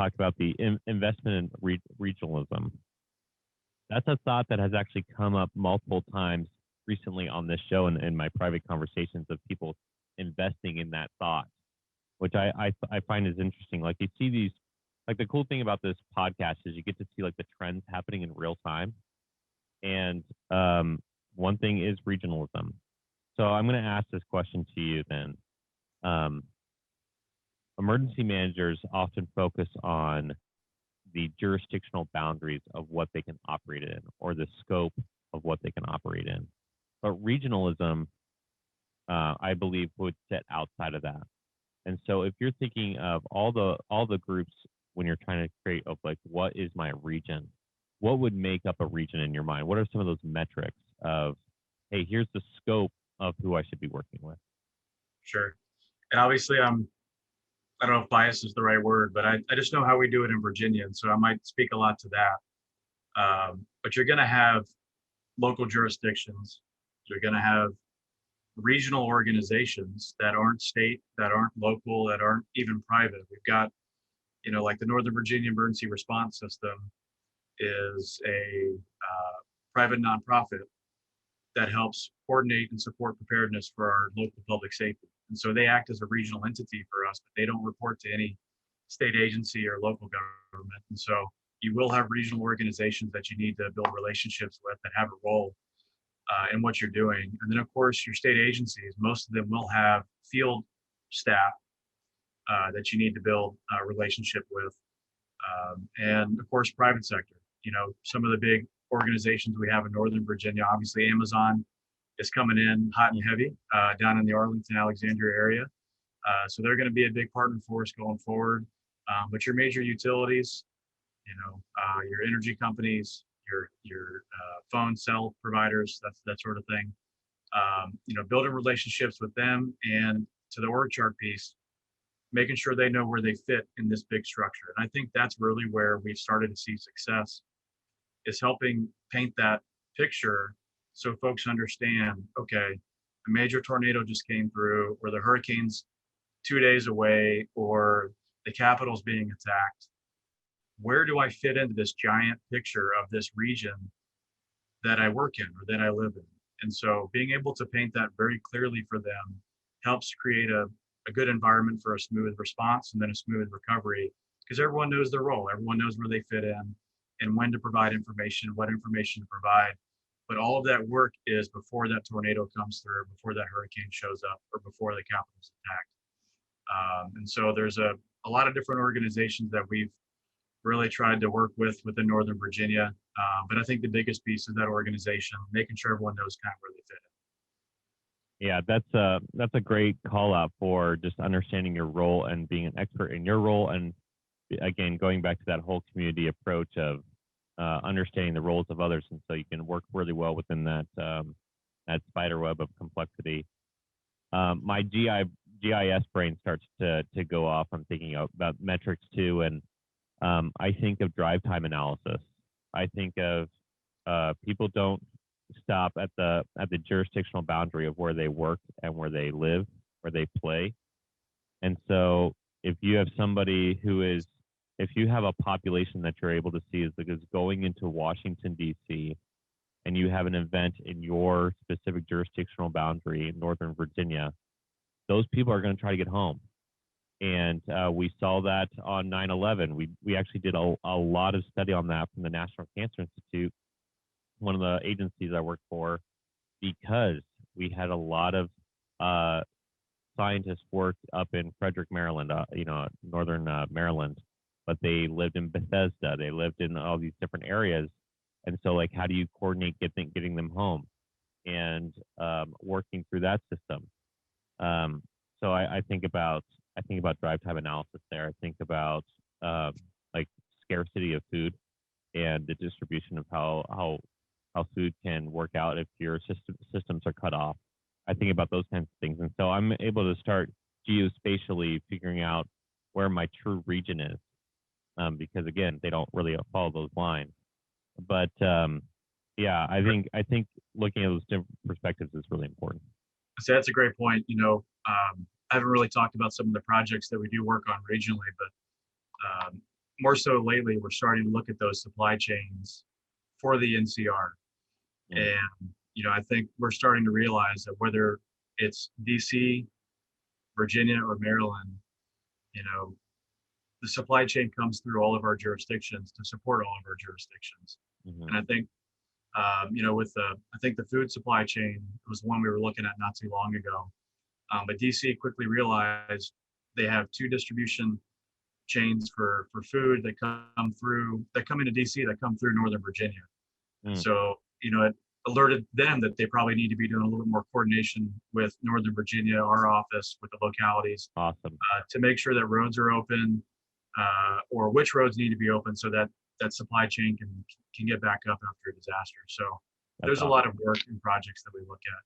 talked about the investment in regionalism. That's a thought that has actually come up multiple times recently on this show and in my private conversations of people investing in that thought, which I find is interesting. Like you see these, like the cool thing about this podcast is you get to see like the trends happening in real time. And one thing is regionalism. So I'm going to ask this question to you then. Emergency managers often focus on the jurisdictional boundaries of what they can operate in or the scope of what they can operate in. But regionalism, I believe, would sit outside of that. And so if you're thinking of all the groups when you're trying to create of like, what is my region? What would make up a region in your mind? What are some of those metrics of, hey, here's the scope of who I should be working with? Sure. And obviously I don't know if bias is the right word, but I just know how we do it in Virginia. And so I might speak a lot to that. But you're going to have local jurisdictions. You're going to have regional organizations that aren't state, that aren't local, that aren't even private. We've got, like the Northern Virginia Emergency Response System is a private nonprofit that helps coordinate and support preparedness for our local public safety. And so they act as a regional entity for us, but they don't report to any state agency or local government. And so you will have regional organizations that you need to build relationships with that have a role in what you're doing. And then of course your state agencies, most of them will have field staff that you need to build a relationship with. And of course, private sector, some of the big organizations we have in Northern Virginia, obviously Amazon is coming in hot and heavy down in the Arlington, Alexandria area. So they're going to be a big partner for us going forward. But your major utilities, your energy companies, your phone cell providers, that sort of thing. Building relationships with them, and to the org chart piece, making sure they know where they fit in this big structure. And I think that's really where we've started to see success, is helping paint that picture so folks understand, okay, a major tornado just came through, or the hurricane's 2 days away, or the Capitol's being attacked. Where do I fit into this giant picture of this region that I work in or that I live in? And so being able to paint that very clearly for them helps create a good environment for a smooth response and then a smooth recovery, because everyone knows their role. Everyone knows where they fit in and when to provide information, what information to provide. But all of that work is before that tornado comes through, before that hurricane shows up, or before the Capitol's attacked. And so there's a lot of different organizations that we've really tried to work with within Northern Virginia. But I think the biggest piece is that organization, making sure everyone knows kind of where they fit in. Yeah, that's a great call out for just understanding your role and being an expert in your role. And again, going back to that whole community approach of understanding the roles of others, and so you can work really well within that spider web of complexity. My GIS brain starts to go off. I'm thinking about metrics too, and I think of drive time analysis. I think of people don't stop at the jurisdictional boundary of where they work and where they live, where they play. And so if you have somebody if you have a population that you're able to see is going into Washington, D.C., and you have an event in your specific jurisdictional boundary in Northern Virginia, those people are going to try to get home. And we saw that on 9/11. We actually did a lot of study on that from the National Cancer Institute, one of the agencies I work for, because we had a lot of scientists work up in Frederick, Maryland, northern Maryland, but they lived in Bethesda. They lived in all these different areas. And so, like, how do you coordinate getting them home and working through that system? So I think about drive time analysis there. I think about like scarcity of food and the distribution of how food can work out if your systems are cut off. I think about those kinds of things. And so I'm able to start geospatially figuring out where my true region is, because again, they don't really follow those lines. But yeah, I think looking at those different perspectives is really important. So that's a great point. I haven't really talked about some of the projects that we do work on regionally, but more so lately, we're starting to look at those supply chains for the NCR. And, I think we're starting to realize that whether it's DC, Virginia, or Maryland, the supply chain comes through all of our jurisdictions to support all of our jurisdictions. And I think, I think the food supply chain was one we were looking at not too long ago. But DC quickly realized they have two distribution chains for food that come into DC that come through Northern Virginia. So, it alerted them that they probably need to be doing a little bit more coordination with Northern Virginia, our office, with the localities. Awesome. To make sure that roads are open, or which roads need to be open so that that supply chain can get back up after a disaster. So there's a lot of work and projects that we look at.